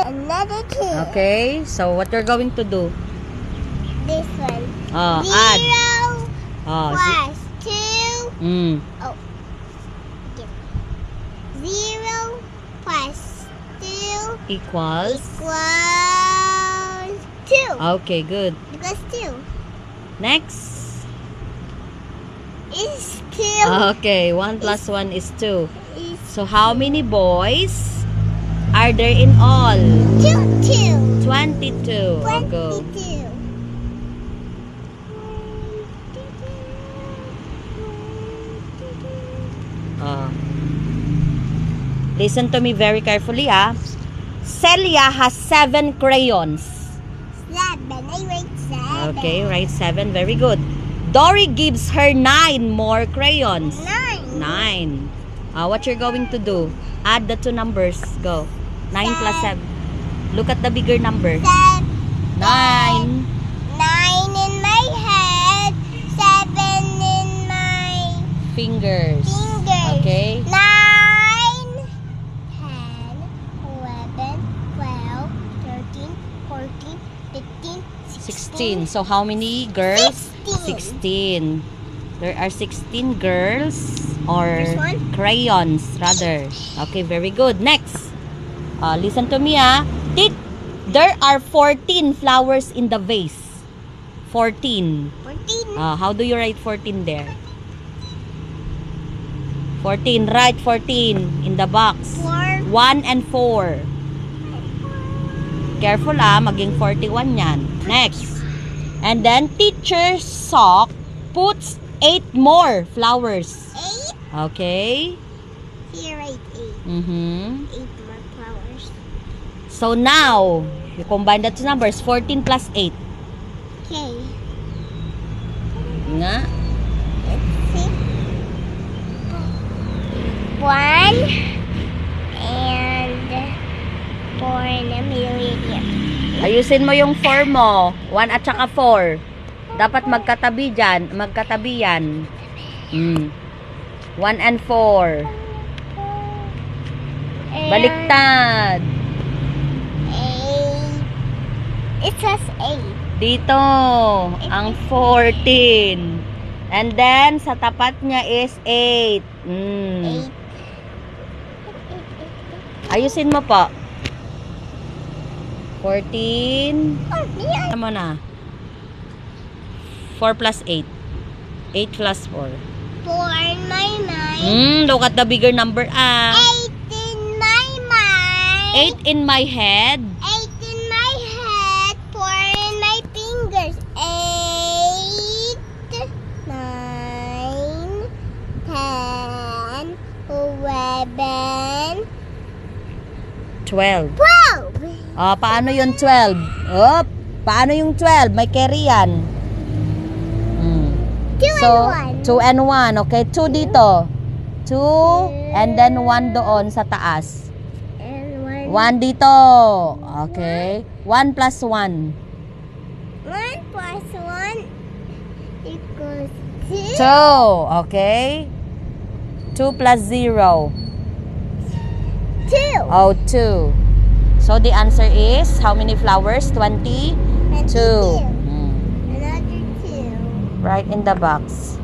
Another 2. Okay, so what you're going to do? This one. Add. 0 plus 2. Oh. 0 plus 2 Equals 2. Okay, good. Because 2 Next. is 2. Okay, 1 plus 1 is 2. Is So how many boys are there in all? 2. 22. Oh, go. 22. Listen to me very carefully, ah. Celia has 7 crayons. 7. I write 7. Okay, write 7. Very good. Dory gives her 9 more crayons. 9. 9. What you're going to do? Add the 2 numbers. Go. 9 plus 7. Look at the bigger number. 7. 9. 9 in my head. 7 in my Fingers. fingers. Okay. 9, 10, 11, 12, 13, 14, 15, 16. So how many girls? 16. 16. There are 16 girls or There's one? crayons rather. Okay, very good. Next. Listen to me, ah. There are 14 flowers in the vase. 14. 14. How do you write 14 there? 14. Write 14 in the box. 4. 1 and 4. Careful, ah. Maging 41 yan. Next. And then, teacher Sock puts 8 more flowers. 8. Okay? Here, write 8. 8 more flowers. So now, you combine the 2 numbers. 14 plus 8. Okay. Nga. Let's see. 1 and 4 in the middle here. Ayusin mo yung 4 mo. 1 at saka 4. Dapat magkatabi dyan. Magkatabi yan. 1 and 4. Baliktad. 8. It says 8. Dito. Ang 14. And then, sa tapat niya is 8. 8. Ayusin mo po. 14. Oh, yeah. Ano na? 4 plus 8. 8 plus 4. 4 in my mind. Look at the bigger number. 8 in my mind. 8 in my head. 8 in my head. 4 in my fingers. 8, 9, 10, 11, 12. 12. Paano yung 12? Paano yung 12? May carry yan. 2 and 1. 2 and 1. Okay, 2 dito. 2 and then 1 doon sa taas. And 1 dito. Okay. 1 plus 1. 1 plus 1 equals 2. 2. Okay. 2 plus 0. 2. Oh, 2. So the answer is how many flowers? 22. Another 2. Right in the box.